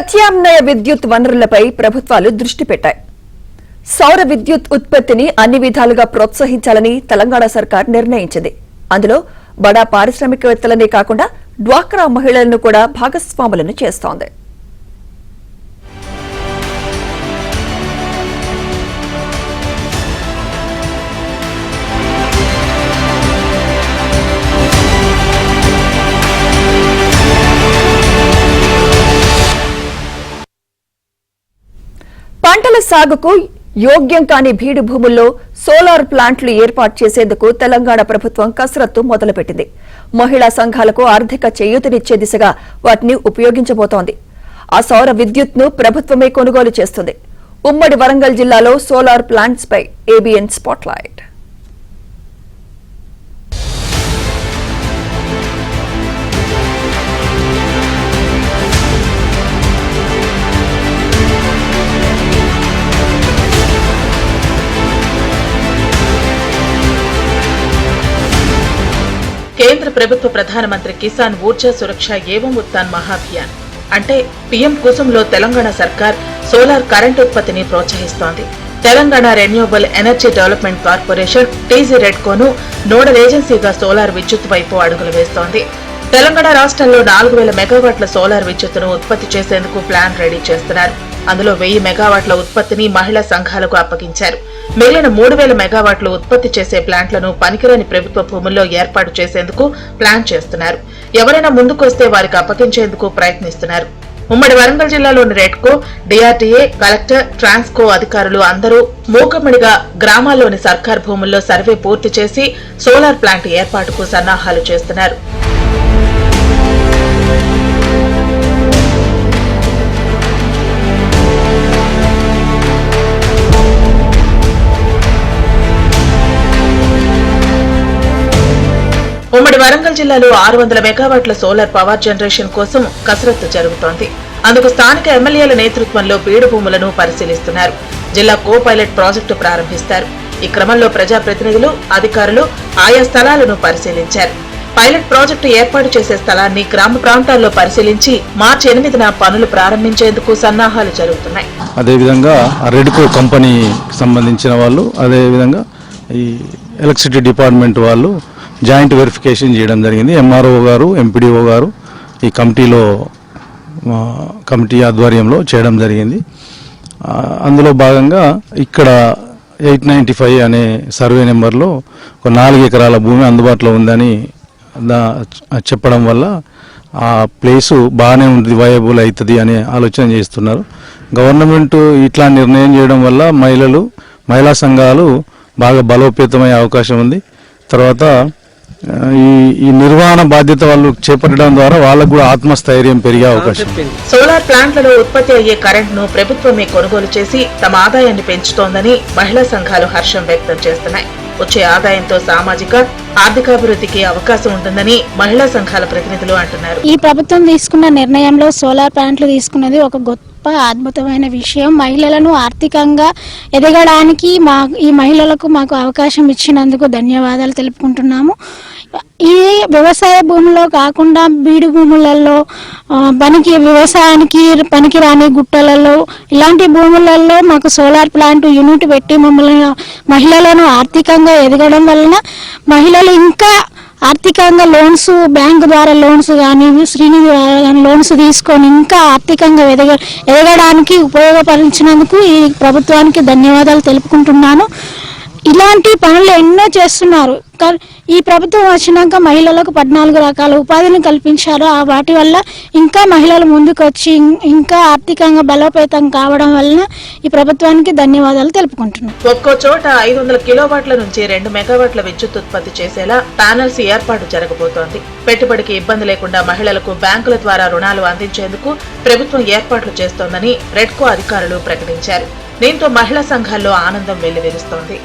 ప్రత్యామ్నాయ విద్యుత్ వనరులపై ప్రభుత్వాలు దృష్టి పెట్టాయి. సౌర విద్యుత్ ఉత్పత్తిని అన్ని విధాలుగా ప్రోత్సహించాలని తెలంగాణ సర్కార్ నిర్ణయించింది. అందులో బడా పారిశ్రామికవేత్తలనే కాకుండా డ్వాక్రా మహిళలను కూడా భాగస్వాములను చేస్తోంది. పంటల సాగుకు యోగ్యం కాని బీడు భూముల్లో సోలార్ ప్లాంట్లు ఏర్పాటు చేసేందుకు తెలంగాణ ప్రభుత్వం కసరత్తు మొదలుపెట్టింది. మహిళా సంఘాలకు ఆర్థిక చేయూతనిచ్చే దిశగా వాటిని ఉపయోగించబోతోంది. ఆ సౌర విద్యుత్ను ప్రభుత్వమే కొనుగోలు చేస్తుంది. ఉమ్మడి వరంగల్ జిల్లాలో సోలార్ ప్లాంట్స్ పై ఏబిఎన్ స్పాట్లైట్. కేంద్ర ప్రభుత్వ ప్రధానమంత్రి కిసాన్ ఊర్జా సురక్ష ఏవం ఉత్తాన్ మహాభియాన్ అంటే పీఎం కుసుమ్లో తెలంగాణ సర్కార్ సోలార్ కరెంట్ ఉత్పత్తిని ప్రోత్సహిస్తోంది. Telangana renewable energy development corporation TG రెడ్కోను నోడల్ ఏజెన్సీగా సోలార్ విద్యుత్ వైపు అడుగులు వేస్తోంది. తెలంగాణ రాష్ట్రంలో 4000 మెగావాట్ల సోలార్ విద్యుత్తును ఉత్పత్తి చేసేందుకు ప్లాన్ రెడీ చేస్తున్నారు. అందులో 1000 మెగావాట్ల ఉత్పత్తిని మహిళా సంఘాలకు అప్పగించారు. మిగిలిన 3000 మెగావాట్లు ఉత్పత్తి చేసే ప్లాంట్లను పనికిరాని ప్రభుత్వ భూముల్లో ఏర్పాటు చేసేందుకు ప్లాన్ చేస్తున్నారు. ఎవరైనా ముందుకొస్తే వారికి అప్పగించేందుకు ప్రయత్నిస్తున్నారు. ఉమ్మడి వరంగల్ జిల్లాలోని రెడ్కో, డిఆర్డీఏ, కలెక్టర్, ట్రాన్స్కో అధికారులు అందరూ మూకమ్మడిగా గ్రామాల్లోని సర్కార్ భూముల్లో సర్వే పూర్తి చేసి సోలార్ ప్లాంట్ ఏర్పాటుకు సన్నాహాలు చేస్తున్నారు. ఉమ్మడి వరంగల్ జిల్లాలో 600 మెగావాట్ల సోలార్ పవర్ జనరేషన్ కోసం కసరత్తు జరుగుతోంది. అందుకు స్థానిక ఎమ్మెల్యేల నేతృత్వంలో బీడు భూములను పరిశీలిస్తున్నారు. జిల్లా కో పైలట్ ప్రాజెక్టు ప్రారంభిస్తారు. ఈ క్రమంలో ప్రజాప్రతినిధులు, అధికారులు ఆయా స్థలాలను పరిశీలించారు. పైలట్ ప్రాజెక్టు ఏర్పాటు చేసే స్థలాన్ని గ్రామ ప్రాంతాల్లో పరిశీలించి మార్చి 8న పనులు ప్రారంభించేందుకు సన్నాహాలు జరుగుతున్నాయి. అదేవిధంగా రెడ్కో కంపెనీకి సంబంధించిన వాళ్ళు, అదేవిధంగా ఈ ఎలక్ట్రిసిటీ డిపార్ట్మెంట్ వాళ్ళు జాయింట్ వెరిఫికేషన్ చేయడం జరిగింది. ఎంఆర్ఓ గారు, ఎంపీడీఓ గారు ఈ కమిటీ ఆధ్వర్యంలో చేయడం జరిగింది. అందులో భాగంగా ఇక్కడ 895 అనే సర్వే నెంబర్లో ఒక 4 ఎకరాల భూమి అందుబాటులో ఉందని చెప్పడం వల్ల ఆ ప్లేసు బాగానే ఉంటుంది, వయబుల్ అవుతుంది అనే ఆలోచన చేస్తున్నారు. గవర్నమెంట్ ఇట్లా నిర్ణయం చేయడం వల్ల మహిళా సంఘాలు బాగా బలోపేతమయ్యే అవకాశం ఉంది. తర్వాత ఈ నిర్వహణ బాధ్యత వాళ్ళు చేపట్టడం ద్వారా వాళ్ళకు కూడా ఆత్మస్థైర్యం పెరిగే అవకాశం. సోలార్ ప్లాంట్లలో ఉత్పత్తి అయ్యే కరెంట్ ను ప్రభుత్వమే కొనుగోలు చేసి తమ ఆదాయాన్ని పెంచుతోందని మహిళా సంఘాలు హర్షం వ్యక్తం చేస్తున్నాయి. వచ్చే ఆదాయంతో సామాజిక, ఆర్థికాభివృద్ధికి అవకాశం ఉంటుందని మహిళా సంఘాల ప్రతినిధులు అంటున్నారు. ఈ ప్రభుత్వం తీసుకున్న నిర్ణయంలో సోలార్ ప్లాంట్లు తీసుకున్నది ఒక గొప్ప అద్భుతమైన విషయం. మహిళలను ఆర్థికంగా ఎదగడానికి ఈ మహిళలకు మాకు అవకాశం ఇచ్చినందుకు ధన్యవాదాలు తెలుపుకుంటున్నాము. ఈ వ్యవసాయ భూముల్లో కాకుండా బీడు భూములలో, వ్యవసాయానికి పనికిరాని గుట్టలలో, ఇలాంటి భూములలో మాకు సోలార్ ప్లాంట్ యూనిట్ పెట్టి మహిళలను ఆర్థికంగా ఎదగడం వలన మహిళలు ఇంకా ఆర్థికంగా లోన్స్, బ్యాంకు ద్వారా లోన్స్ కానీ, శ్రీనిధి లోన్స్ తీసుకొని ఇంకా ఆర్థికంగా ఎదగడానికి ఉపయోగపరిచినందుకు ఈ ప్రభుత్వానికి ధన్యవాదాలు తెలుపుకుంటున్నాను. ఇలాంటి పనులు ఎన్నో చేస్తున్నారు. ఈ ప్రభుత్వం వచ్చినాక మహిళలకు 14 రకాల ఉపాధిని కల్పించారు. వాటి వల్ల ఇంకా మహిళలు ముందుకు వచ్చి ఇంకా ఆర్థికంగా బలోపేతం కావడం వలన ఈ ప్రభుత్వానికి ధన్యవాదాలు తెలుపుకుంటున్నాను. ఒక్కో చోట 500 కిలోవాట్ల నుంచి 2 మెగావాట్ల విద్యుత్ ఉత్పత్తి చేసేలా ప్యానెల్స్ ఏర్పాటు జరగబోతోంది. పెట్టుబడికి ఇబ్బంది లేకుండా మహిళలకు బ్యాంకుల ద్వారా రుణాలు అందించేందుకు ప్రభుత్వం ఏర్పాట్లు చేస్తోందని రెడ్కో అధికారులు ప్రకటించారు. దీంతో మహిళా సంఘాల్లో ఆనందం వెల్లివిరుస్తోంది.